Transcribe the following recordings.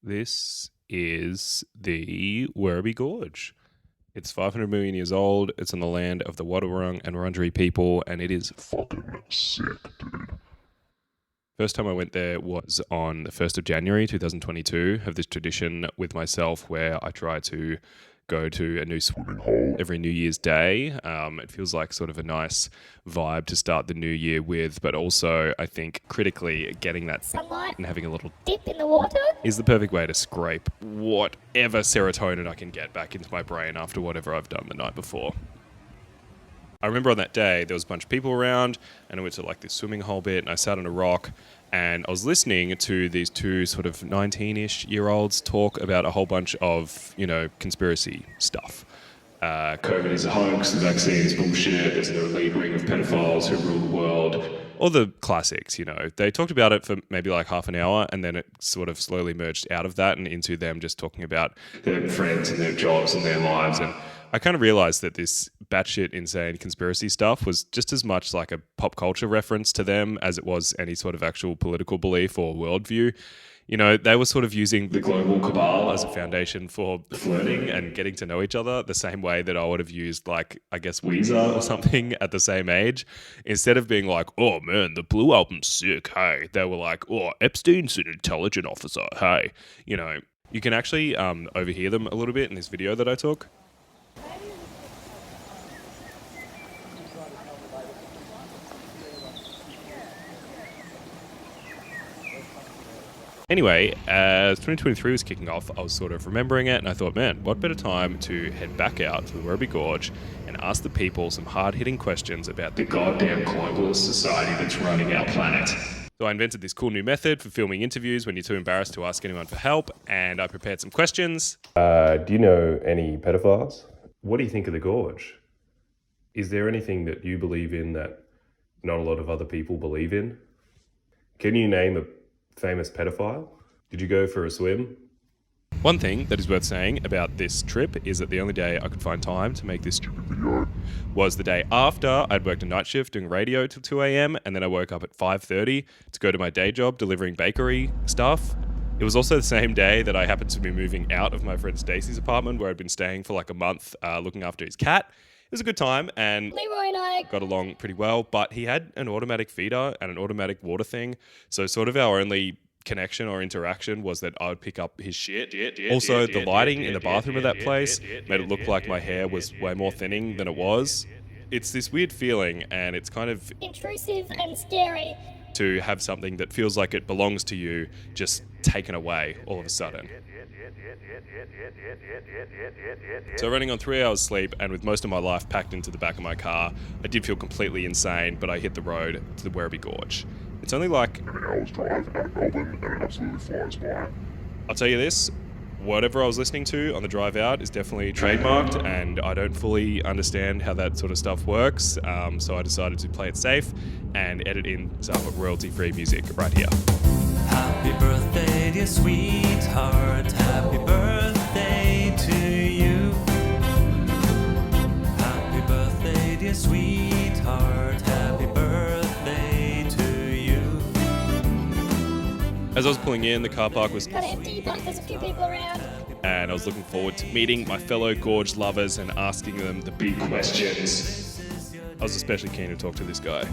This is the Werribee Gorge. It's 500 million years old. It's on the land of the Wadawurrung and Wurundjeri people, and it is fucking sick, dude. First time I went there was on the 1st of January 2022. I have this tradition with myself where I try to go to a new swimming hole every New Year's Day. It feels like sort of a nice vibe to start the new year with, but also I think critically getting that sunlight and having a little dip in the water is the perfect way to scrape whatever serotonin I can get back into my brain after whatever I've done the night before. I remember on that day there was a bunch of people around, and I went to like this swimming hole bit, and I sat on a rock, and I was listening to these two sort of 19-ish year olds talk about a whole bunch of, conspiracy stuff. COVID is a hoax, the vaccine is bullshit, there's an elite ring of pedophiles who rule the world. All the classics, They talked about it for maybe like half an hour, and then it sort of slowly merged out of that and into them just talking about their friends and their jobs and their lives. And I kind of realized that this batshit insane conspiracy stuff was just as much like a pop culture reference to them as it was any sort of actual political belief or worldview. They were sort of using the global cabal as a foundation for flirting and getting to know each other the same way that I would have used, like, I guess, Weezer or something at the same age. Instead of being like, oh man, the Blue Album's sick, hey. They were like, oh, Epstein's an intelligent officer, hey. You can actually overhear them a little bit in this video that I took. Anyway, as 2023 was kicking off, I was sort of remembering it, and I thought, man, what better time to head back out to the Werribee Gorge and ask the people some hard-hitting questions about the goddamn globalist society that's running our planet. So I invented this cool new method for filming interviews when you're too embarrassed to ask anyone for help, and I prepared some questions. Do you know any pedophiles? What do you think of the Gorge? Is there anything that you believe in that not a lot of other people believe in? Can you name a famous pedophile? Did you go for a swim? One thing that is worth saying about this trip is that the only day I could find time to make this stupid video was the day after I'd worked a night shift doing radio till 2 a.m. and then I woke up at 5:30 to go to my day job delivering bakery stuff. It was also the same day that I happened to be moving out of my friend Stacey's apartment where I'd been staying for like a month looking after his cat. It was a good time, and Leroy and I got along pretty well, but he had an automatic feeder and an automatic water thing, so sort of our only connection or interaction was that I would pick up his shit. Also, the lighting in the bathroom of that place made it look like my hair was way more thinning than it was. It's this weird feeling, and it's kind of intrusive and scary to have something that feels like it belongs to you just taken away all of a sudden. So running on 3 hours sleep and with most of my life packed into the back of my car, I did feel completely insane, but I hit the road to the Werribee Gorge. It's only like an hour's drive out of Melbourne, and it absolutely flies by. I'll tell you this, whatever I was listening to on the drive out is definitely trademarked, and I don't fully understand how that sort of stuff works, so I decided to play it safe and edit in some royalty-free music right here. Happy birthday, dear sweetheart. Happy birthday to you. Happy birthday, dear sweetheart. Happy birthday to you. As I was pulling in, the car park was kind of empty, but there's a few people around. And I was looking forward to meeting my fellow Gorge lovers and asking them the big questions. I was especially keen to talk to this guy.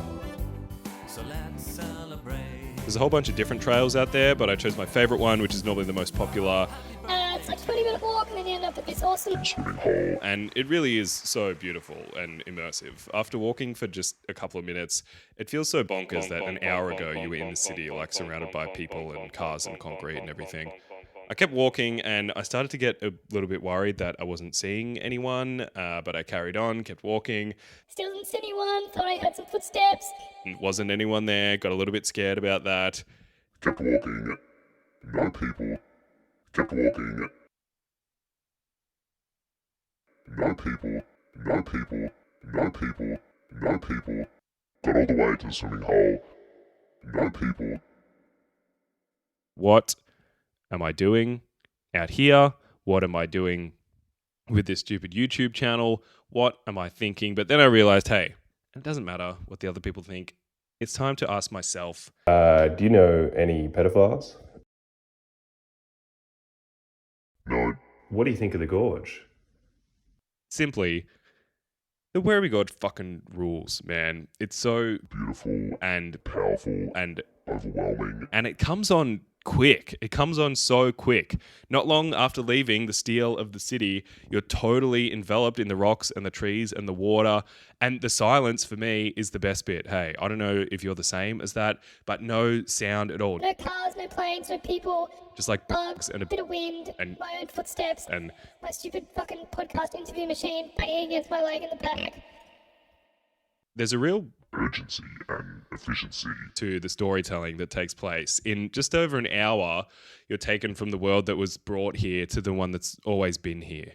So let's celebrate. There's a whole bunch of different trails out there, but I chose my favorite one, which is normally the most popular. It's like a 20-minute walk, and then you end up at this awesome swimming hole. And it really is so beautiful and immersive. After walking for just a couple of minutes, it feels so bonkers that an hour ago you were in the city, like surrounded by people and cars and concrete and everything. I kept walking, and I started to get a little bit worried that I wasn't seeing anyone, but I carried on, kept walking. Still didn't see anyone, thought I heard some footsteps. Wasn't anyone there, got a little bit scared about that. Kept walking, no people. Kept walking. No people, no people, no people, no people. Got all the way to the swimming hole. No people. What am I doing out here? What am I doing with this stupid YouTube channel? What am I thinking? But then I realized, hey, it doesn't matter what the other people think. It's time to ask myself. Do you know any pedophiles? What do you think of the Gorge? Simply, the Werribee Gorge fucking rules, man. It's so Beautiful, and powerful, and overwhelming. and it comes on quick. It comes on so quick. Not long after leaving the steel of the city, you're totally enveloped in the rocks and the trees and the water. And the silence for me is the best bit. Hey, I don't know if you're the same as that, but no sound at all. No cars, no planes, no people. Just like Bugs, bugs and a bit of wind, and- my own footsteps, and my stupid fucking podcast interview machine banging against my leg in the back. there's a real Urgency and efficiency. to the storytelling that takes place. In just over an hour, you're taken from the world that was brought here to the one that's always been here.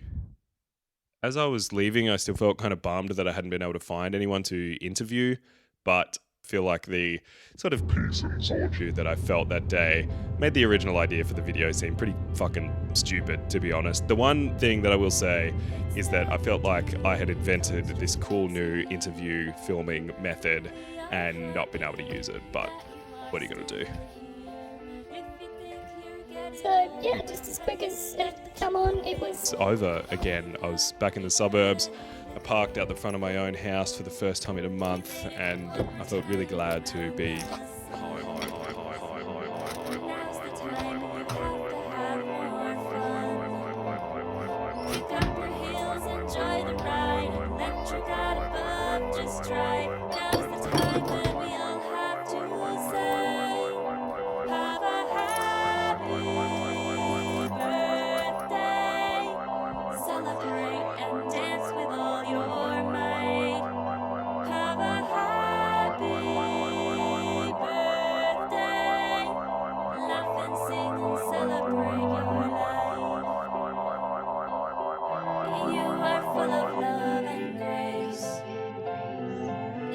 As I was leaving, I still felt kind of bummed that I hadn't been able to find anyone to interview, but feel like the sort of Peace and solitude. that I felt that day made the original idea for the video seem pretty fucking stupid, to be honest. The one thing that I will say is that I felt like I had invented this cool new interview filming method and not been able to use it, but what are you going to do? So, yeah, just as quick as it had come on, it was. It's over again. I was back in the suburbs. I parked out the front of my own house for the first time in a month, and I felt really glad to be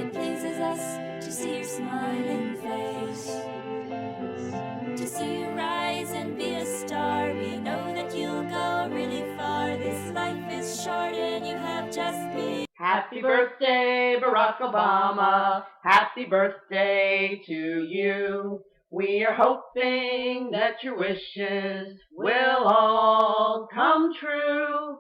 It pleases us to see your smiling face, to see you rise and be a star. We know that you'll go really far. This life is short and you have just been. Happy birthday, Barack Obama. Happy birthday to you. We are hoping that your wishes will all come true.